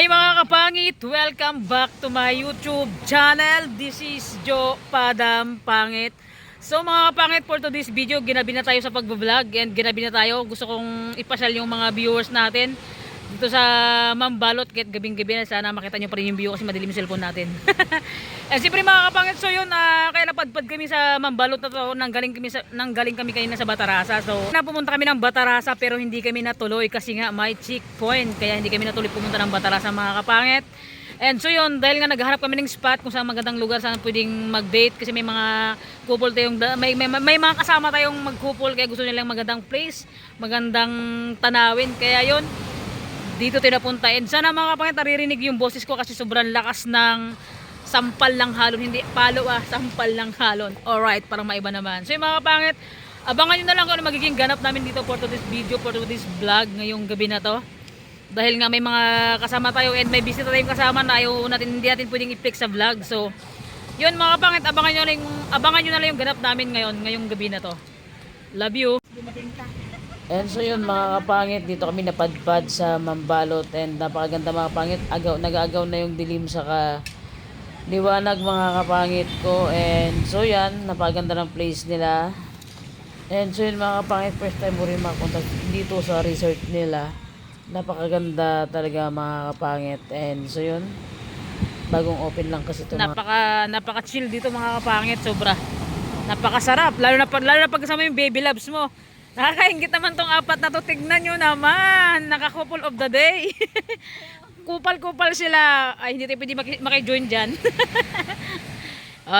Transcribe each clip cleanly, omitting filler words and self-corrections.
Hi mga kapangit! Welcome back to my YouTube channel. This is Joe Padam Pangit. So mga kapangit, for today's video, ginabi na tayo sa pagbablog and ginabi na tayo. Gusto kong ipasyal yung mga viewers natin dito sa Mambalot kahit gabing-gabi na. Sana makita nyo pa rin yung view kasi madilim yung cellphone natin. And siyempre mga kapangit, so yun, kaya napadpad kami sa Mambalot na to. Nanggaling kami kanina sa Batarasa. So pumunta kami ng Batarasa pero hindi kami natuloy kasi nga may checkpoint. Kaya hindi kami natuloy pumunta ng Batarasa mga kapangit. And so yun, dahil nga naghahanap kami ng spot kung saan magandang lugar saan pwedeng mag-date kasi may mga couple tayong may mga kasama tayong mag-couple kaya gusto nilang magandang place, magandang tanawin. Kaya yun, dito tayo napunta. And sana mga kapangit naririnig yung boses ko kasi sobrang lakas ng sampal ng halon, hindi palo sampal ng halon. Alright, parang maiba naman. So yung mga kapangit, abangan nyo na lang kung ano magiging ganap namin dito for today's video, for today's vlog ngayong gabi na to. Dahil nga may mga kasama tayo and may bisita tayong kasama na ayaw natin, hindi natin pwedeng i-flex sa vlog. So, yun mga kapangit, abangan nyo na lang yung ganap namin ngayong gabi na to. Love you! And so yun mga kapangit, dito kami napadpad sa Mambalot and napakaganda mga kapangit. Nag-aagaw na yung dilim saka liwanag mga kapangit ko. And so yan, napakaganda ng place nila. And so yun mga kapangit, first time mo rin makapunta dito sa resort nila. Napakaganda talaga mga kapangit. And so yun, bagong open lang kasi ito. Napaka chill dito mga kapangit, sobra. Napakasarap, lalo na pag kasama yung baby loves mo. Nakakaingit naman tong apat na to, tignan nyo naman, naka-couple of the day. Kupal-kupal sila. Ay, hindi tayo pwede maki-join dyan.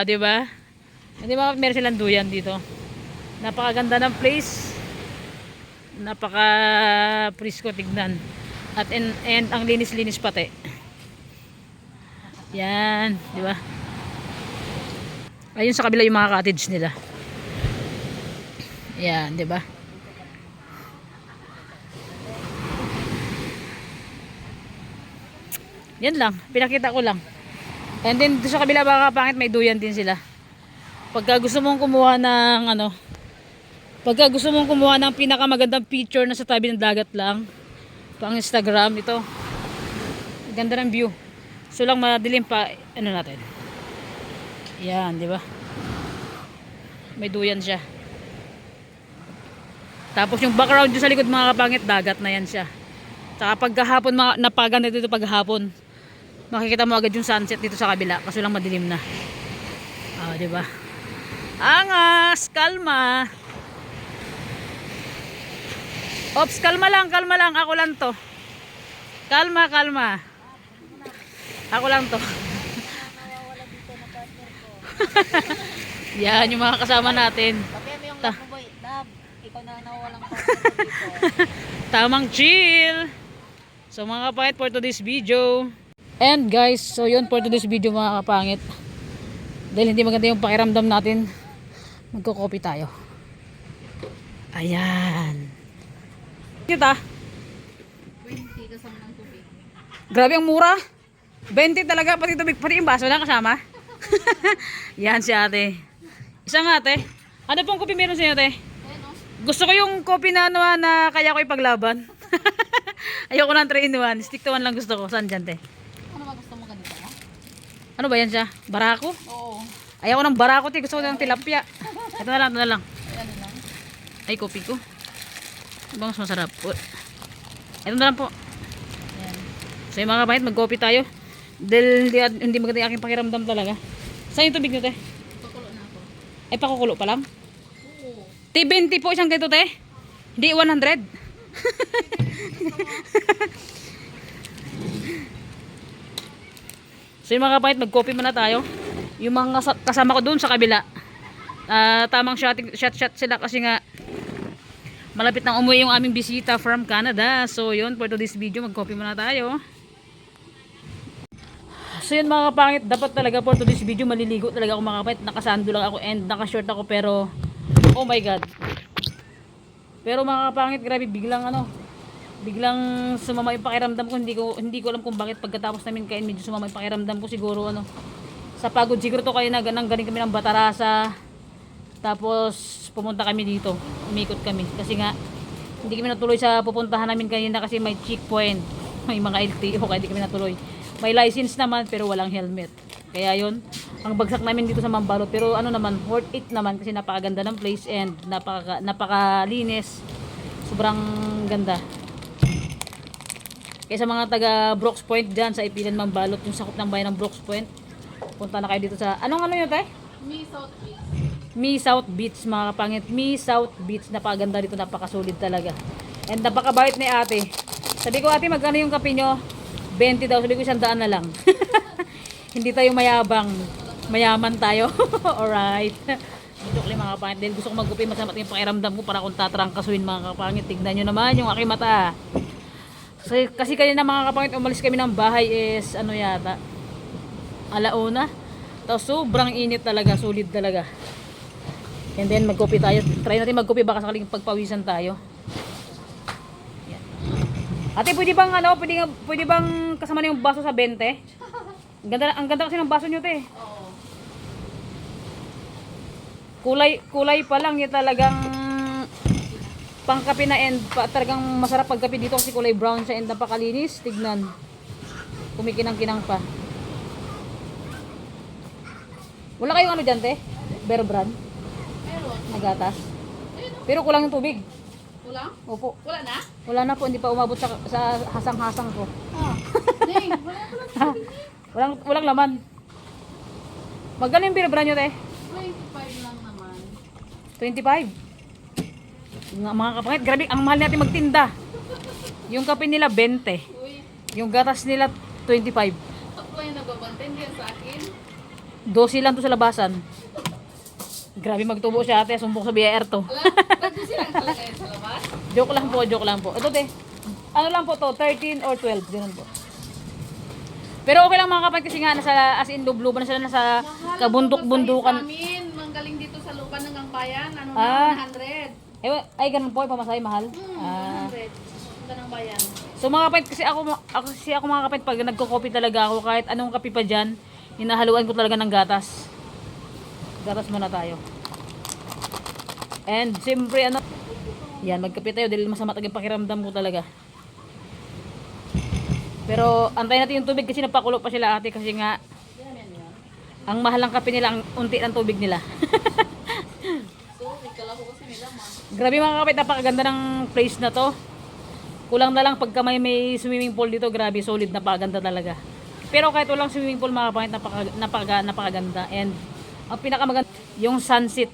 Diba? Hindi ba meron silang duyan dito. Napakaganda ng place. Napaka-presko tignan. At and ang linis-linis pati. Yan, di ba? Ayun sa kabila yung mga cottage nila. Yan, di ba? Yan lang, pinakita ko lang. And then sa kabila mga kapangit may duyan din sila. Pagka gusto mong kumuha ng pinakamagandang picture na sa tabi ng dagat lang, pang Instagram ito. Ganda ng view. So lang madilim pa natin. Yan, di ba? May duyan siya. Tapos yung background dyan sa likod mga kapangit, dagat na yan siya. Saka pagkahapon, napaganda dito paghapon. Makikita mo agad yung sunset dito sa kabila kasi lang madilim na. Di ba? Angas, kalma. Ops, kalma lang. Ako lang to. Kalma. Ako lang to. Yan yung mga kasama natin. Ikaw na nawawalang dito. Tamang chill. So mga kapangit, for today's video. And guys, so yun for today's video mga kapangit. Dahil hindi maganda yung pakiramdam natin, magko-coffee tayo. Ayan. Kita. 20 kasama ng tubig. Grabe ang mura. 20 talaga, pati tubig, pati yung baso na kasama. Yan si ate. Isang ate. Ano pong kopi meron sa inyo ate? Gusto ko yung kopi na kaya ko ipaglaban. Ayoko ng 3-in-1. Stick to 1 lang gusto ko. Saan dyan te? Ano ba gusto mo ganito? Ano ba yan siya? Barako? Oo. Ayoko ng barako te. Gusto ko ng tilapia. Ito na lang. Ano lang? Ay, kopi ko. Ito mas masarap. Ito na lang po. Ayan. So yung mga kapangit, mag-coffee tayo. Dahil hindi maganda yung aking pakiramdam talaga. Saan yung tubig nyo te? Pakulo na ako. Ay, pakukulo pa lang? Oo. T20 po isang ganito te. Hindi 100. So yung mga kapangit, mag-coffee muna tayo. Yung mga kasama ko doon sa kabila, tamang shot sila kasi nga malapit nang umuwi yung aming bisita from Canada. So yun, for today's video, mag-coffee muna tayo. So yun mga kapangit, dapat talaga for today's video maliligo talaga ako mga kapangit. Nakasando lang ako and nakashort ako pero oh my god. Pero mga kapangit, grabe biglang sumama yung pakiramdam ko. Hindi ko alam kung bakit pagkatapos namin kain medyo sumama yung pakiramdam ko. Siguro sa pagod siguro to kayo galing kami ng Batarasa. Tapos pumunta kami dito. Umikot kami kasi nga hindi kami natuloy sa pupuntahan namin kanina kasi may checkpoint. may mga LTO kaya di kami natuloy. May license naman pero walang helmet. Kaya yon ang bagsak namin dito sa Mambalot. Pero ano naman, worth it naman kasi napakaganda ng place and napakalinis. Sobrang ganda. Kaya sa mga taga Brooks Point dyan sa Ipilan Mambalot, yung sakop ng bayan ng Brooks Point, punta na kayo dito sa, anong ano yun tayo? Me South Beach. Mi South Beach mga kapangit. Mi South Beach, napakaganda dito, napakasolid talaga. And napakabait ni ate. Sabi ko, ate, magkano yung kape nyo? 20 daw. Sabi ko, 100 na lang. Hindi tayo mayabang. Mayaman tayo. Alright. Dito kali mga kapangit. Dahil gusto ko magkupi, masama yung pakiramdam ko para kung tatrangkasuin mga kapangit. Tignan nyo naman yung aking mata. Kasi kanina mga kapangit, umalis kami ng bahay is ano yata, alauna. Tapos sobrang init talaga, solid talaga. And then magkopi tayo. Try natin magkopi baka sakaling pagpawisan tayo. Yan. Ate, pwede bang ano, pwede bang kasama na yung baso sa 20? Ang ganda kasi ng baso nyo, te. Oo. Kulay pa lang, yung talagang pangkape na and talagang masarap pagkape dito kasi kulay brown siya and napakalinis. Tignan. Kumikinang-kinang pa. Wala kayong ano dyan, te? Bear brand? Meron. Nagatas? Ayun o. Pero kulang yung tubig. Kulang? Opo. Wala na? Wala na po, hindi pa umabot sa hasang-hasang ko. Ah. Ding, wala pala. Walang laman. Magkano yung beer brand nyo, te? 25 lang naman. 25. Mga kapangit, grabe, ang mahal natin magtinda. Yung kape nila, 20. Uy, Yung gatas nila, 25. ako yung nagbabantay. Hindi yan sa akin. 12 lang to sa labasan. Grabe magtubo siya, ate. Sumbong sa BIR to. Wala, nagdo silang talaga yan sa labas. Joke lang po, joke lang po. Ito, te. Ano lang po to, 13 or 12. Ganun po. Pero okay lang mga kapatid kasi nga nasa as in lubluban na sila nasa Mahal kabundok-bundukan. ang pamasahe sa amin. Manggaling dito sa lupan ng Gangbayan. Ano Ah. na, 100. Ay ganun po, pamasahe mahal. 100. Punta ng bayan. So mga kapatid, kasi ako mga kapatid, pag nagko-coffee talaga ako, kahit anong kape pa dyan, hinahaluan ko talaga ng gatas. Gatas muna tayo. And siyempre ano, yan, magkape tayo dahil masama talaga yung pakiramdam ko talaga. Pero antayin natin yung tubig kasi napakulo pa sila ate kasi nga Yan, yan, yan. ang mahal ng kape nila, ang unti ng tubig nila. So, ikala ko kasi may laman. Grabe mga kapatid, napakaganda ng place na to. Kulang na lang pagka may swimming pool dito, grabe, solid, napakaganda talaga. Pero kahit walang swimming pool mga kapatid, napakaganda. And ang pinakamaganda, yung sunset.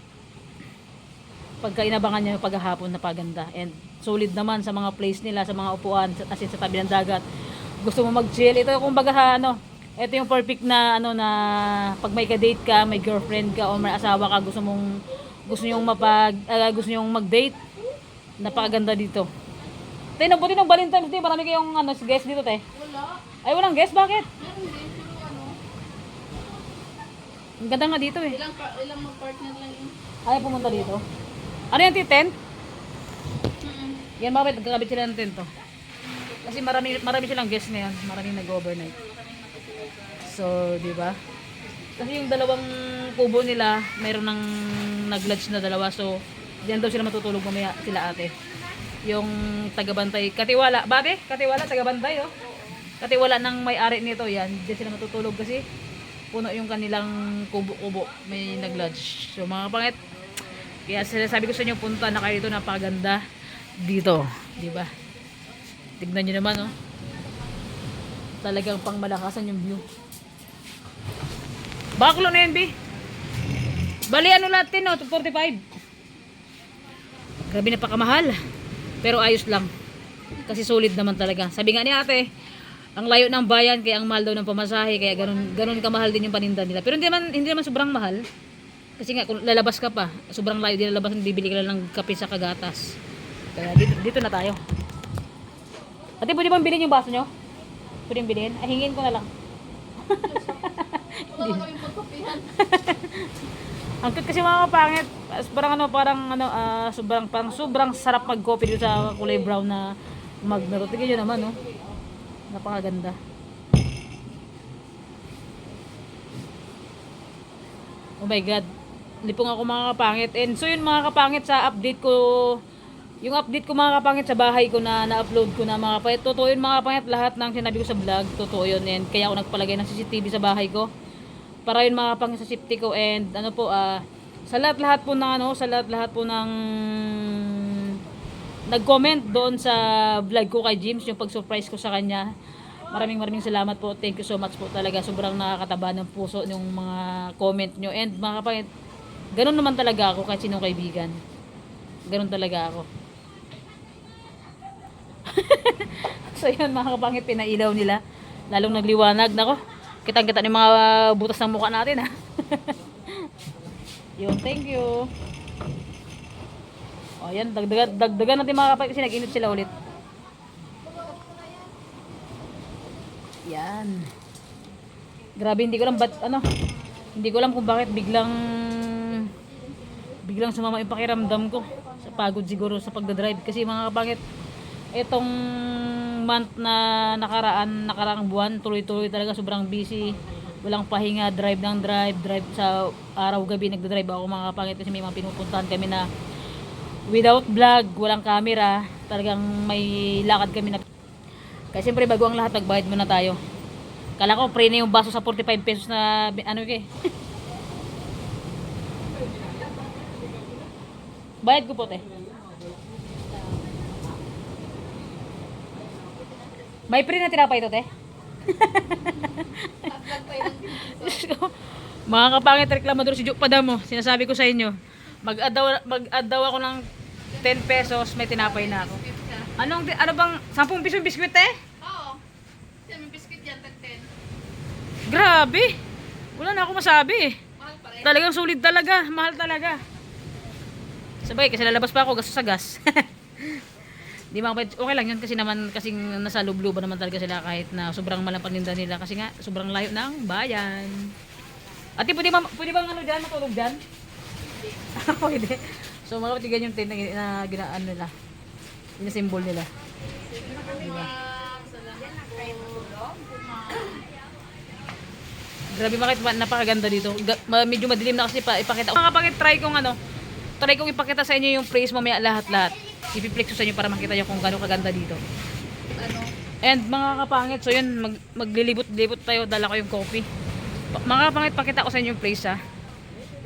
Pagka inabangan nyo paghahapon, napakaganda. And solid naman sa mga place nila, sa mga upuan, as in sa tabi ng dagat. Gusto mo mag-chill, ito kumbaga ano, ito yung perfect na ano na pag may ka-date ka, may girlfriend ka o may asawa ka, gusto nyong mag-date. Napakaganda dito. Tay, nabuti ng Valentine's Day, marami kayong ano, guest dito, te. Wala. Ay, walang guest, bakit? Meron din, pero ano, Ang ganda nga dito eh. ilang mag-partner lang yun. Ay, pumunta dito. Ano yan, tent? Hmm. Yan, bakit nagkakabit sila ng tent to? Kasi marami silang guest na yan. Maraming nag-overnight. So, di ba? Kasi yung dalawang kubo nila, mayroon ng nag-lodge na dalawa. So, diyan daw sila matutulog mamaya sila ate. Yung tagabantay, katiwala. Bate? Katiwala, tagabantay oh. Katiwala ng may-ari nito yan. Diyan sila matutulog kasi puno yung kanilang kubo-kubo. May nag-lodge. So, mga pangit. Kaya sabi ko sa inyo, punta na kayo dito. Napakaganda dito. Di ba? Tignan nyo naman, oh. Talagang pang malakasan yung view. Baklo na yan, B. Bali, ano natin, no? 245. Grabe na pakamahal. Pero ayos lang. Kasi solid naman talaga. Sabi nga ni ate, ang layo ng bayan, kaya ang mahal daw ng pamasahe. Kaya ganun kamahal din yung paninda nila. Pero hindi naman sobrang mahal. Kasi nga, kung lalabas ka pa, sobrang layo din lalabas, bibili ka lang ng kape sa kagatas. Kaya dito na tayo. Ate, pwede bang bilhin yung baso nyo? Pwede yung bilhin? Ay, hingin ko na lang. Wala kaming pagkapihan. Ang cute kasi mga kapangit, sobrang sarap mag-coffee dito sa kulay brown na mug na to. Tignan nyo naman, no? Napakaganda. Oh my God. Lipong ako mga kapangit. And so yun mga kapangit, sa update ko Yung update ko mga kapangit sa bahay ko na na-upload ko na mga kapangit. Totoo yun mga kapangit. Lahat ng sinabi ko sa vlog. Totoo yun. And kaya ako nagpalagay ng CCTV sa bahay ko. Para yun mga kapangit sa safety ko. And ano po, sa lahat-lahat po ng ano, sa lahat-lahat po ng nag-comment doon sa vlog ko kay James, yung pag-surprise ko sa kanya. Maraming salamat po. Thank you so much po talaga. Sobrang nakakataba ng puso yung mga comment nyo. And mga kapangit, ganun naman talaga ako kahit sinong kaibigan. Ganun talaga ako. So yun mga kapangit, pinailaw nila. Lalong nagliwanag. Nako, kitang-kita ng mga butas ng mukha natin ha. Yun, thank you. O yan, dagdagan natin mga kapangit kasi nag-init sila ulit. Yan. Grabe, hindi ko alam hindi ko alam kung bakit biglang sumama yung pakiramdam ko. Sa pagod siguro sa pagdadrive kasi mga kapangit, etong month na nakaraang buwan, tuloy-tuloy talaga, sobrang busy. Walang pahinga, drive sa araw-gabi nagdadrive ako mga kapangit kasi may mga pinupuntahan kami na without vlog, walang camera, talagang may lakad kami na. Kasi siyempre bago ang lahat, nagbayad muna tayo. Kala ko free na yung baso sa 45 pesos na ano ke. Bayad ko po te. May free na tinapay ito te. Mga kapangit, reklamador si Joke Padamo. Sinasabi ko sa inyo, mag-add daw ako ng 10 pesos, may tinapay na ako. Ano bang 10 piso yung biskwit eh? Oo. May biscuit yan, tag 10. Grabe. Wala na ako masabi. Mahal pa rin. Talagang sulit talaga, mahal talaga. Sabay kasi lalabas pa ako gasto sa gas. Di ba okay lang yun kasi naman kasing nasa lubluban naman talaga sila kahit na sobrang malang paninda nila kasi nga sobrang layo ng bayan. Ate, pwede bang ano dyan, matulog dyan? Pwede. So mga kapatigan yung tent na ginaan nila. Yung symbol nila. Diba? Grabe, bakit napakaganda dito. Medyo madilim na kasi ipakita. Mga kapangit, try kong ipakita sa inyo yung place mamaya lahat-lahat. Ipiplex ko sa inyo para makita nyo kung gano'ng kaganda dito. And mga kapangit, so yun, maglilibot-libot tayo, dala ko yung coffee. Mga kapangit, pakita ko sa inyo yung place ha.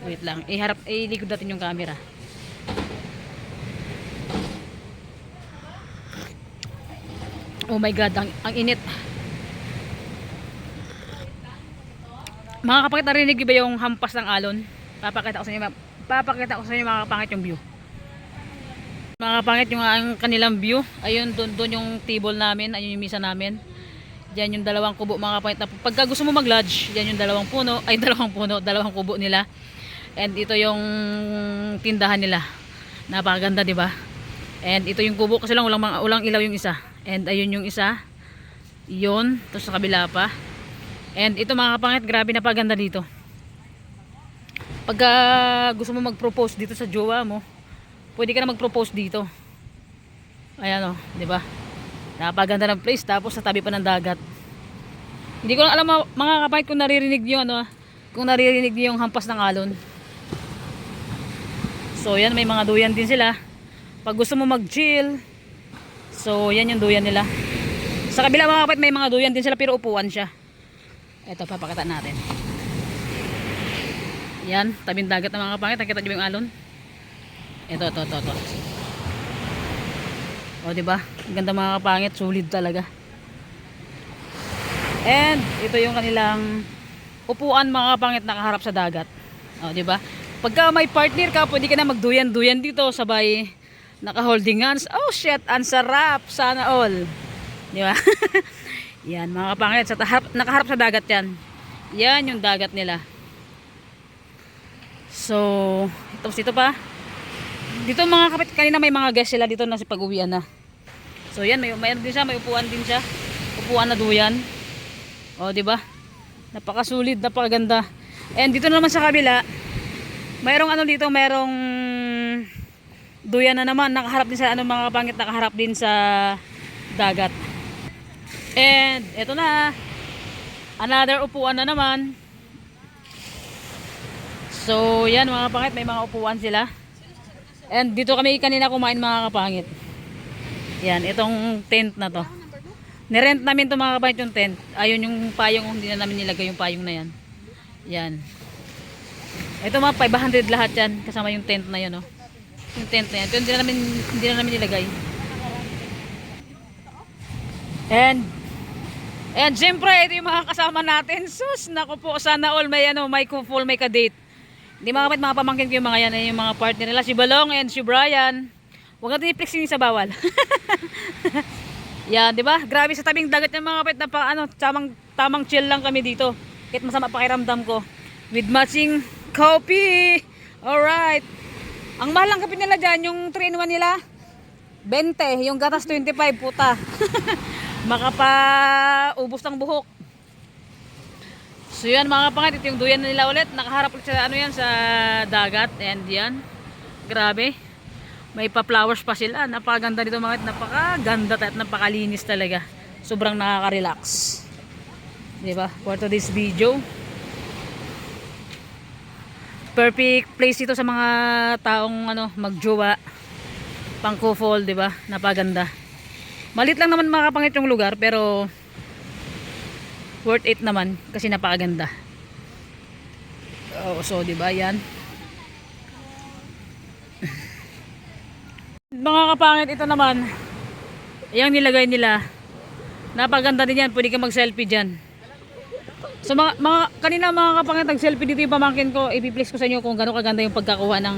Wait lang, ilikod natin yung camera. Oh my god, ang init. Mga kapangit, narinig ba yung hampas ng alon? Papakita ko sa inyo mga kapangit yung view. Mga kapangit, yung ang kanilang view. Ayun, doon yung table namin, ayun yung misa namin. Diyan yung dalawang kubo mga kapangit. Pagka gusto mo mag-lodge, diyan yung dalawang kubo nila. And ito yung tindahan nila. Napakaganda, di ba? And ito yung kubo kasi lang walang ilaw yung isa. And ayun yung isa. Yun, tapos sa kabila pa. And ito mga kapangit, grabe napaganda dito. Pagka gusto mo mag-propose dito sa jowa mo, pwede ka na mag-propose dito. Ayan o, di ba? Napaganda ng place, tapos sa tabi pa ng dagat. Hindi ko lang alam mga kapangit kung naririnig niyo kung naririnig niyo yung hampas ng alon. So yan, may mga duyan din sila. Pag gusto mo mag-chill, so yan yung duyan nila. Sa kabila mga kapangit, may mga duyan din sila pero upuan siya. Ito, papakita natin. Yan, tabing dagat ng mga kapangit. Nakita niyo yung alon? Ito. O, diba? Ang ganda mga kapangit. Solid talaga. And, ito yung kanilang upuan mga kapangit nakaharap sa dagat. O, diba? Pagka may partner ka, pwede ka na magduyan-duyan dito. Sabay, naka-holding hands. Oh, shit! Ang sarap! Sana all. Diba? Yan, mga kapangit. Nakaharap sa dagat yan. Yan yung dagat nila. So, tapos dito pa. Dito mga kapit, kanina may mga guest sila dito na si pag-uwian na. So yan, may din siya, may upuan din siya. Upuan na duyan. O, di ba? Napakasulit, napakaganda. And dito naman sa kabila, mayroong mayroong duyan na naman, nakaharap din sa mga kapangit, nakaharap din sa dagat. And eto na. Another upuan na naman. So yan mga kapangit, may mga upuan sila. And dito kami kanina kumain mga kapangit. Yan, itong tent na to. Nirent namin to mga kapangit yung tent. Ayun yung payong, hindi na namin nilagay yung payong na yan. Yan. Ito mga 500 lahat yan. Kasama yung tent na yun, oh. Yung tent na yan. Ito hindi na namin nilagay. And siyempre, ito yung mga kasama natin. Sus, naku po, sana all may full, may ka-date. Hindi mga kapit, mga pamangkin ko yung mga yan, yung mga partner nila, si Balong and si Brian. Huwag natin i-flex yung sa bawal. Yan, di ba? Grabe sa tabing dagat yung mga kapit na tamang chill lang kami dito. Kahit masama pakiramdam ko. With matching coffee. Alright. Ang mahal lang kape nila dyan, yung 3-in-1 nila, 20. Yung gatas 25, puta. Makapaubos ng buhok. So yan mga kapangit, ito yung duyan nila ulit. Nakaharap ulit sa sa dagat. And yan. Grabe. May pa-flowers pa sila. Napakaganda dito mga kapangit. Napakaganda at napakalinis talaga. Sobrang nakaka-relax. Diba? For today's video. Perfect place ito sa mga taong magjowa. Pang-co-fall, diba? Napaganda. Malit lang naman mga kapangit yung lugar, pero worth it naman kasi napakaganda. Oh, so 'di ba 'yan? Mga kapangit, ito naman yung nilagay nila. Napaganda din 'yan, pwede ka mag-selfie diyan. So kanina mga kapangit, nag-selfie dito yung pamangkin ko. I-flex ko sa inyo kung gaano kaganda yung pagkakuha ng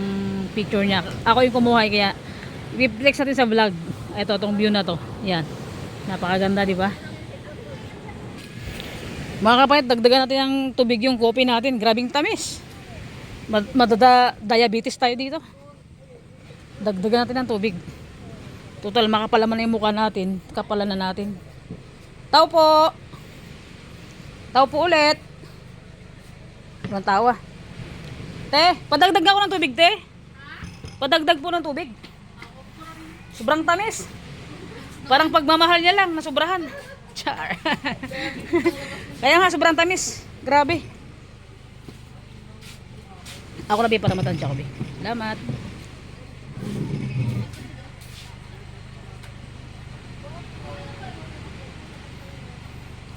picture niya. Ako yung kumuha kaya i-flex natin sa vlog. Ito, tong view na to. Yan. Napakaganda, di ba? Mga kapatid, dagdagan natin ng tubig yung coffee natin. Grabing tamis. Diabetes tayo dito. Dagdagan natin ng tubig. Total, makapalaman na yung mukha natin. Kapalan na natin. Tao po. Tao po ulit. Walang tawa. Te, padagdag ako ng tubig, te. Padagdag po ng tubig. Sobrang tamis. Parang pagmamahal niya lang, nasobrahan. Char. Kaya nga, sobrang tamis. Grabe. Ako na para matansya ko, be. Salamat.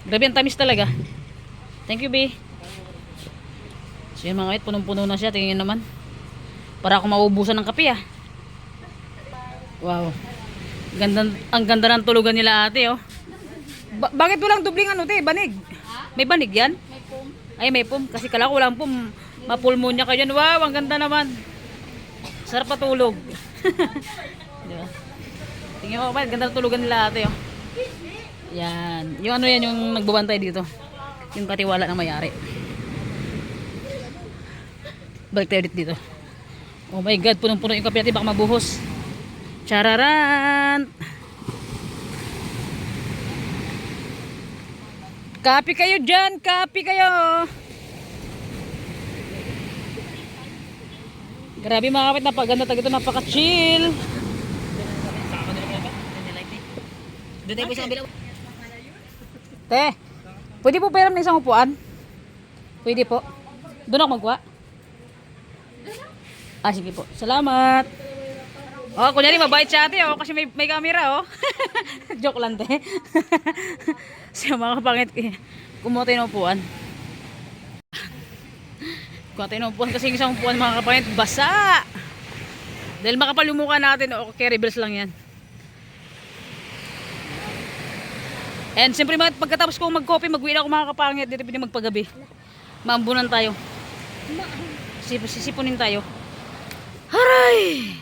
Grabe ang tamis talaga. Thank you, be. So yun mga kapit, punong-puno na siya. Tingnan naman. Para ako maubusan ng kape, ah. Wow. Ang ganda ng tulugan nila ate, oh. Bakit walang dubling te? Banig. May banig yan? May pum. Ay, may pum. Kasi kala ko walang pum. Mapulmonya ka dyan. Wow, ang ganda naman. Sarap patulog. Diba? Tingnan mo ba, ganda ng tulugan nila ate, oh. Yan. Yung yan, yung nagbabantay dito. Yung katiwala ng mayari. Balik tayo dito. Oh my God, punong-puno yung kape natin. Baka mabuhos. Chararan! Kapi kayo dyan! Kapi kayo! Grabe mga kapit, napaganda tayo ito, napaka-chill. Te, pwede po pairam ng isang upuan? Pwede po. Doon ako magkuha. Sige po. Salamat. Oh, kunyari mabait siya ate, oh, kasi may camera, oh. Joke lang, te. So, mga kapangit, kumuha tayo ng upuan. Kumuha tayo ng upuan kasi yung isang upuan, mga kapangit, basa. Dahil makapal yung mukha natin, okay, rebels lang yan. And siyempre, pagkatapos kong mag-coffee, mag-uwi ako mga kapangit, dito pwede magpagabi. Maambunan tayo. Sisipunin tayo. Haray!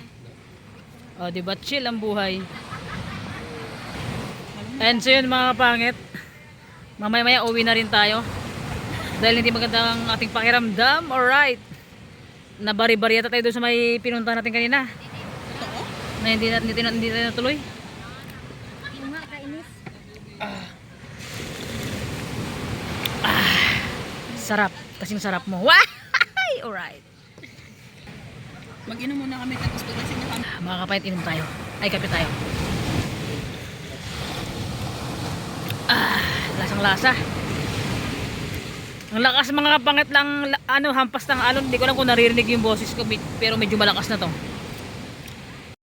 O, diba? Chill ang buhay. And so yun mga kapangit, mamaya uwi na rin tayo dahil hindi maganda ang ating pakiramdam. Alright, nabari-bari yata tayo doon sa may pinunta natin kanina na hindi tayo natuloy. Sarap, kasing sarap mo. Alright, Mag-inom muna kami tapos pagkasin na kami. mga kapangit, inom tayo. Ay, kape tayo. Lasang-lasa. Ang lakas mga kapangit lang, hampas ng alon. Hindi ko lang kung naririnig yung boses ko, pero medyo malakas na to.